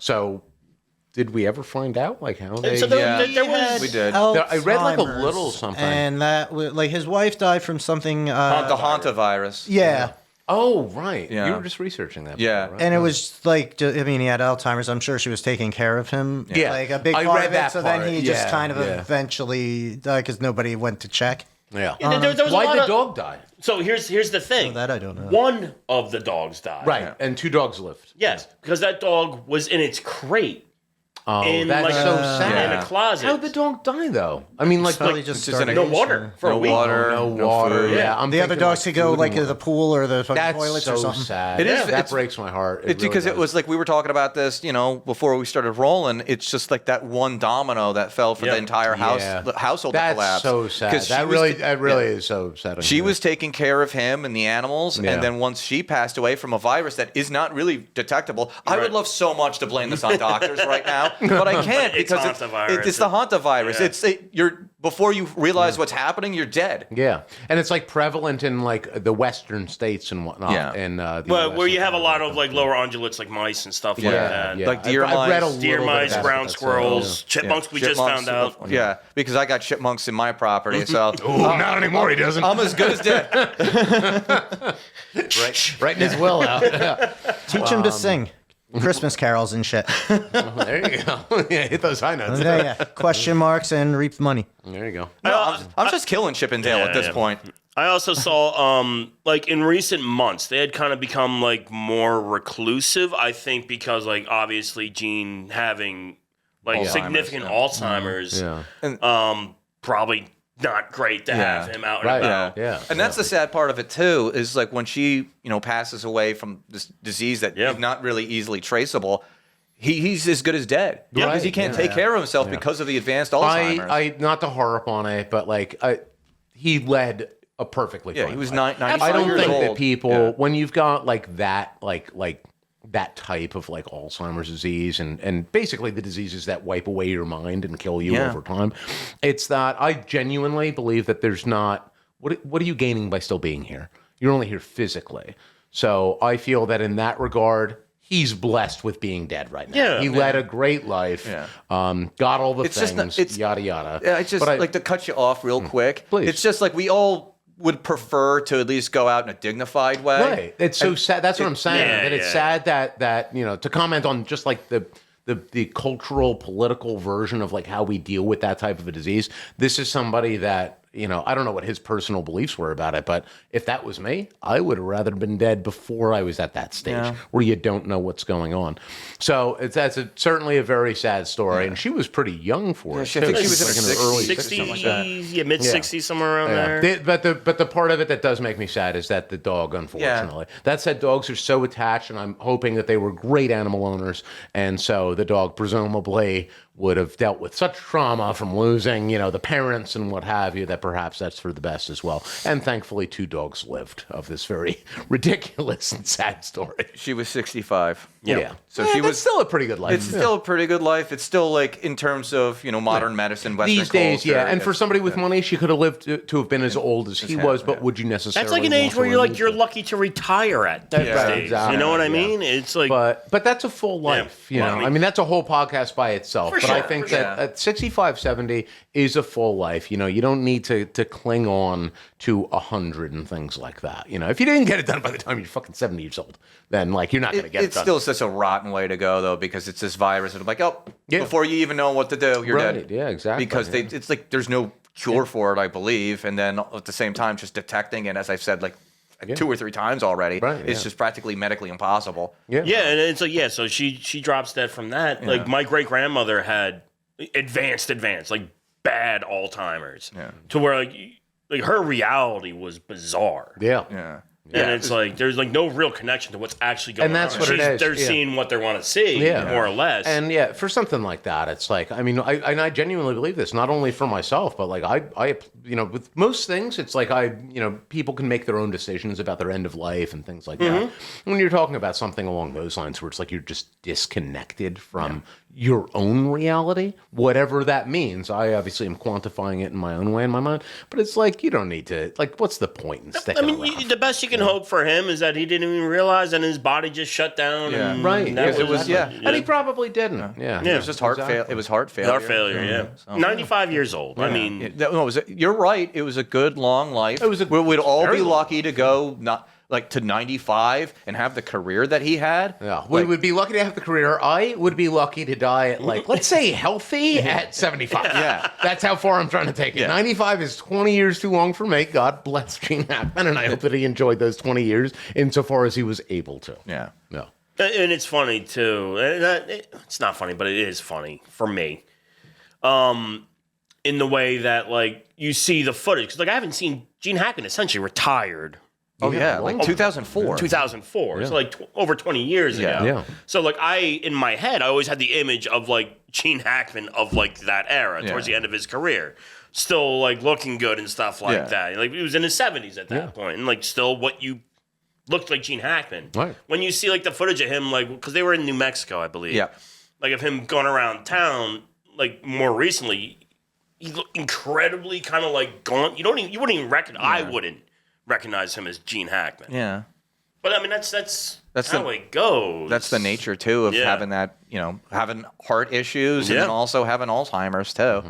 So did we ever find out like how they? So there was. We did. I read like a Alzheimer's, little something. and that like his wife died from something. The hantavirus. Yeah. Oh, right. Yeah. You were just researching that. Yeah. before, right? And it was like, I mean, he had Alzheimer's. I'm sure she was taking care of him. Yeah. Like a big I part read of it. that So part. then he just Yeah, kind of yeah. eventually, because nobody went to check. Yeah. There was a Why lot did the of- dog die? So here's the thing. That I don't know. One of the dogs died. Right. And 2 dogs lived. Yes, because that dog was in its crate. Oh, In that's like so in sad. a closet. How'd the dog die, though? I mean, like, Probably just just in a- no starvation. water for a No week. water. no no water. food. Yeah, I'm The other thinking, dogs could go food like and to the pool or the fucking That's toilets so or something. sad. It is- That it's- breaks my heart. It's because it was like we were talking about this, before we started rolling. It's just like that one domino that fell for the entire household That's to collapse. so sad. 'Cause That really is so sad. She was taking care of him and the animals, Yeah. and then once she passed away from a virus that is not really detectable, I would love so much to blame this on doctors right now, but I can't It's because hantavirus. it's the hantavirus. Yeah. You're before you realize what's happening, you're dead. Yeah, and it's like prevalent in like the western states and whatnot. Yeah. And the Well, US where you and have a stuff lot like of that. like lower ungulates like mice and stuff like Yeah, that. yeah. Like deer I've read a mice. little Deer bit mice, about ground that, so- squirrels, chipmunks. We just Chipmunks, found out. Yeah, because I got chipmunks in my property, so Oh, not anymore. He doesn't. I'm as good as dead. Writing his will out. Teach him to sing Christmas carols and shit. There you go. Yeah, hit those high notes. Yeah. Question marks and reap money. There you go. No, I'm just killing Chip and Dale at this yeah. point. I also saw, like in recent months, they had kind of become like more reclusive. I think because like obviously Gene having like significant Alzheimer's, probably not great to have him out and Right. about. Yeah. And that's the sad part of it too, is like when she, passes away from this disease that is not really easily traceable, he's as good as dead. Yeah. Because he can't take care of himself because of the advanced Alzheimer's. I not to harp on it, but like he led a perfectly fine he was life. 95 I don't years think old. that people when you've got like that that type of like Alzheimer's disease and basically the diseases that wipe away your mind and kill you over time, it's that I genuinely believe that there's not what are you gaining by still being here? You're only here physically. So I feel that in that regard, he's blessed with being dead right now. Yeah, he led a great life. Yeah. Got all the It's things. just not- it's- yada yada. Yeah, I just like to cut you off real quick. Please. It's just like we all would prefer to at least go out in a dignified way. Right. It's so sad. That's what I'm saying. Yeah, that it's sad that to comment on just like the cultural, political version of like how we deal with that type of a disease. This is somebody that, I don't know what his personal beliefs were about it, but if that was me, I would have rather been dead before I was at that stage where you don't know what's going on. So that's certainly a very sad story. And she was pretty young for it. I think too. she was in her her early 60s, something like that. mid 60s, somewhere around there. But the part of it that does make me sad is that the dog, unfortunately. That said, dogs are so attached, and I'm hoping that they were great animal owners, and so the dog presumably would have dealt with such trauma from losing, the parents and what have you, that perhaps that's for the best as well. And thankfully, 2 dogs lived of this very ridiculous and sad story. She was 65. Yeah. So she that's was still a pretty good life. It's still a pretty good life. It's still like in terms of modern medicine, Western These days, culture, and for somebody with money, she could have lived to have been as old as he was. But would you necessarily? That's like an age where you're lucky to retire at these days. exactly. You know what I mean? It's like, but that's a full life. Well, I mean, that's a whole podcast by itself. For But I sure, think for that at 65, 70 is a full life. You don't need to cling on to 100 and things like that. If you didn't get it done by the time you're fucking 70 years old, then like you're not going to get it It's done. still such a rotten way to go, though, because it's this virus. And I'm like, Yeah. before you even know what to do, you're Right. dead. Yeah, exactly. Because it's like there's no cure for it, I believe. And then at the same time, just detecting it, as I've said, like 2 or 3 times already, it's just practically medically impossible. Yeah. and it's like, so she drops dead from that. Like my great grandmother had advanced, like bad Alzheimer's, to where like her reality was bizarre. Yeah. Yeah. And it's like there's like no real connection to what's actually going on. And that's what it is, They're yeah. seeing what they want to see, more or less. And for something like that, it's like, I mean, I genuinely believe this, not only for myself, but like I with most things, it's like people can make their own decisions about their end of life and things like that. When you're talking about something along those lines, where it's like you're just disconnected from your own reality, whatever that means. I obviously am quantifying it in my own way in my mind, but it's like you don't need to. Like, what's the point in sticking around? The best you can hope for him is that he didn't even realize and his body just shut down. Yeah. And Right. that It was, yeah. And he probably didn't. Yeah. It was just heart failure. It was heart failure. Heart failure, yeah. So. 95 years old. I mean, You're right. It was a good long life. We'd all be lucky to go to 95 and have the career that he had. Yeah, we would be lucky to have the career. I would be lucky to die at let's say healthy at 75. Yeah. That's how far I'm trying to take it. Yeah. 95 is 20 years too long for me. God bless Gene Hackman, and I hope that he enjoyed those 20 years insofar as he was able to. Yeah. Yeah. and it's funny too. It's not funny, but it is funny for me. In the way that you see the footage, because I haven't seen Gene Hackman essentially retired. Oh yeah, 2004. 2004. Yeah. So over 20 years ago. Yeah. So in my head, I always had the image of Gene Hackman of that era towards the end of his career, still looking good and stuff like that. He was in his 70s at that point, and still what you looked like Gene Hackman. Right. When you see the footage of him, because they were in New Mexico, I believe. Yeah. Of him going around town, more recently, he looked incredibly kind of gaunt. You wouldn't even recognize. I wouldn't recognize him as Gene Hackman. Yeah. But I mean, that's how it goes. That's the nature too of having that, having heart issues and then also having Alzheimer's too.